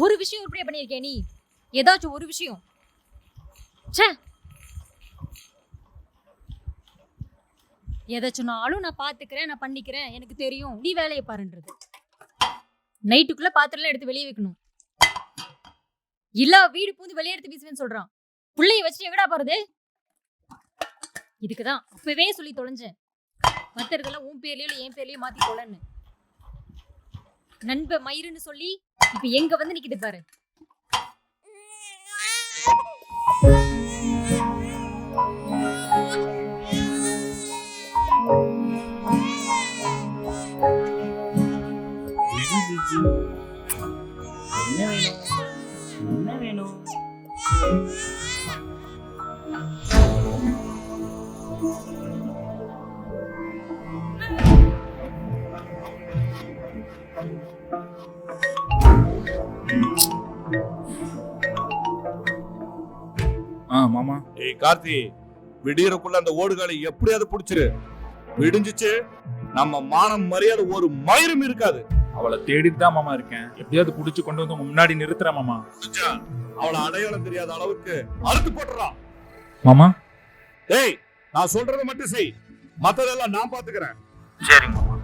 ஒரு விஷயம் உருப்படியா பண்ணியிருக்கே நீ? ஏதாச்சும் ஒரு விஷயம்? ச்சே, எதை சொன்னாலும் நான் பாத்துக்கிறேன், நான் பண்ணிக்கிறேன், எனக்கு தெரியும், நீ வேலையை பாருன்றது. நைட்டுக்குள்ள பாத்திரம் எடுத்து வெளியே வைக்கணும். இல்ல வீடு பூந்து வெளியே எடுத்து வீசுவேன்னு சொல்றான். பிள்ளைய வச்சுட்டு எங்கடா போறது? இதுக்குதான் அப்பவே சொல்லி தொலைஞ்சேன், மத்ததெல்லாம் உன் பேர்லயோ இல்ல என் பேர்லயோ மாத்தி தொலைன்னு. நண்ப மயிருன்னு சொல்லி இப்ப எங்க வந்து நிக்குது பாரு. என்ன வேணும்? என்ன வேணும்? மாமா. ஏய் கார்த்தி, விடியறக்குள்ள அந்த ஓடுகாலை எப்படியாவது புடிச்சிரு. விடிஞ்சிச்சு நம்ம மானம் மரியாதை ஒரு மயிரும் இருக்காது. அவளை தேடிட்டு தான் மாமா இருக்கேன். எப்படியாவது புடிச்சு கொண்டு வந்து உங்க முன்னாடி நிறுத்துறேன் மாமா. அவளை அடையாளம் தெரியாத அளவுக்கு அறுத்து போட்டுறான் மாமா. ஏய், நான் சொல்றதை மட்டும் செய், மத்ததெல்லாம் நான் பாத்துக்கிறேன். சரி மாமா.